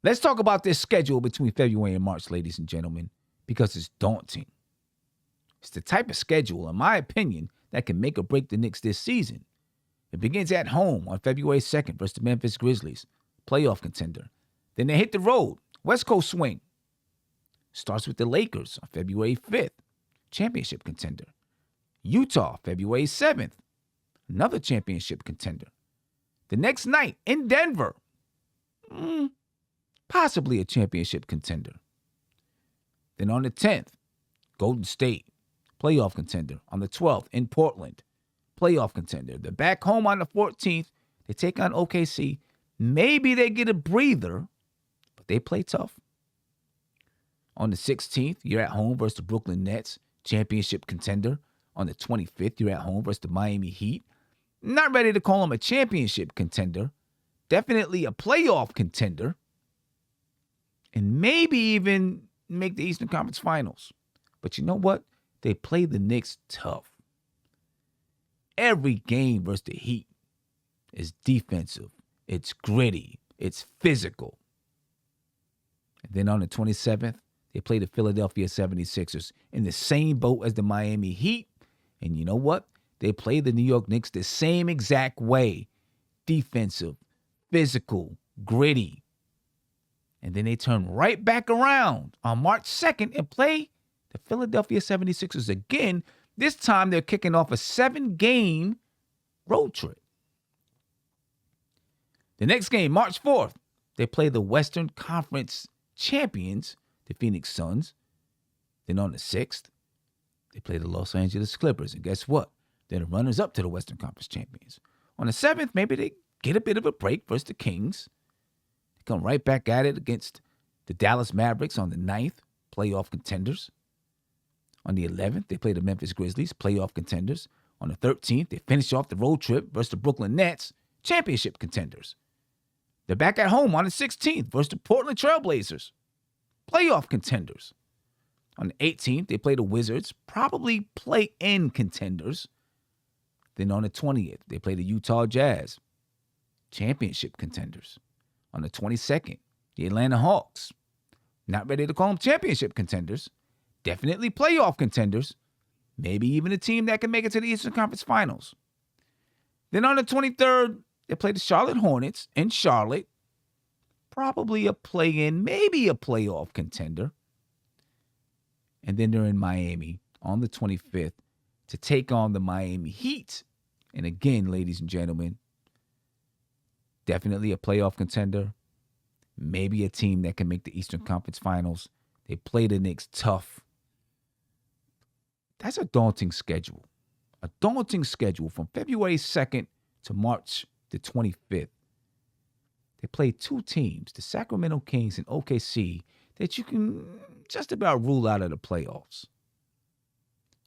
Let's talk about this schedule between February and March, ladies and gentlemen, because it's daunting. It's the type of schedule, in my opinion, that can make or break the Knicks this season. It begins at home on February 2nd versus the Memphis Grizzlies, playoff contender. Then they hit the road, West Coast swing. Starts with the Lakers on February 5th, championship contender. Utah, February 7th, another championship contender. The next night in Denver, possibly a championship contender. Then on the 10th, Golden State, playoff contender. On the 12th in Portland, playoff contender. They're back home on the 14th. They take on OKC. Maybe they get a breather, but they play tough. On the 16th, you're at home versus the Brooklyn Nets, championship contender. On the 25th, you're at home versus the Miami Heat. Not ready to call them a championship contender. Definitely a playoff contender. And maybe even make the Eastern Conference Finals. But you know what? They play the Knicks tough. Every game versus the Heat is defensive. It's gritty. It's physical. And then on the 27th, they play the Philadelphia 76ers in the same boat as the Miami Heat. And you know what? They play the New York Knicks the same exact way. Defensive, physical, gritty. And then they turn right back around on March 2nd and play the Philadelphia 76ers again. This time they're kicking off a 7-game road trip. The next game, March 4th, they play the Western Conference champions, the Phoenix Suns. Then on the 6th, they play the Los Angeles Clippers. And guess what? They're the runners-up to the Western Conference champions. On the 7th, maybe they get a bit of a break versus the Kings. They come right back at it against the Dallas Mavericks on the 9th, playoff contenders. On the 11th, they play the Memphis Grizzlies, playoff contenders. On the 13th, they finish off the road trip versus the Brooklyn Nets, championship contenders. They're back at home on the 16th versus the Portland Trail Blazers, playoff contenders. On the 18th, they play the Wizards, probably play-in contenders. Then on the 20th, they play the Utah Jazz, championship contenders. On the 22nd, the Atlanta Hawks, not ready to call them championship contenders, definitely playoff contenders, maybe even a team that can make it to the Eastern Conference Finals. Then on the 23rd, they play the Charlotte Hornets in Charlotte, probably a play-in, maybe a playoff contender. And then they're in Miami on the 25th to take on the Miami Heat. And again, ladies and gentlemen, definitely a playoff contender, maybe a team that can make the Eastern Conference Finals. They play the Knicks tough. That's a daunting schedule. A daunting schedule from February 2nd to March the 25th. They play two teams, the Sacramento Kings and OKC, that you can just about rule out of the playoffs.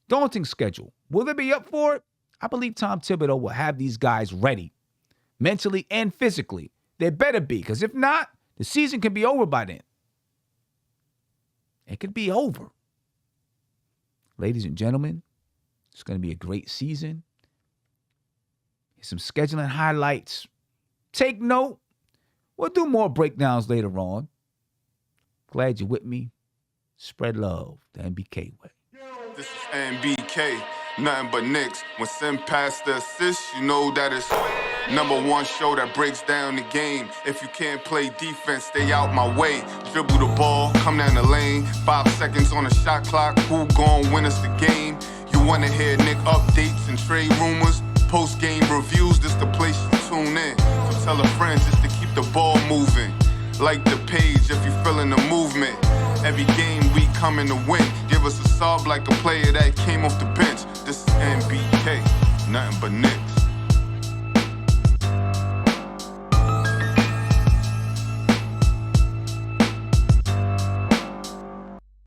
Daunting schedule. Will they be up for it? I believe Tom Thibodeau will have these guys ready, mentally and physically. They better be, because if not, the season could be over by then. It could be over. Ladies and gentlemen, it's going to be a great season. Here's some scheduling highlights. Take note. We'll do more breakdowns later on. Glad you're with me. Spread love the NBK way. This is NBK, nothing but Knicks. When send past the assist, you know that it's #1 show that breaks down the game. If you can't play defense, stay out my way. Dribble the ball, come down the lane. 5 seconds on the shot clock, who gon' win us the game? You wanna hear Nick updates and trade rumors? Post-game reviews, this the place to tune in. So tell a friend just to keep the ball moving. Like the page if you feeling the movement. Every game we coming to win. Give us a sub like a player that came off the bench. This is NBK, nothing but Knicks.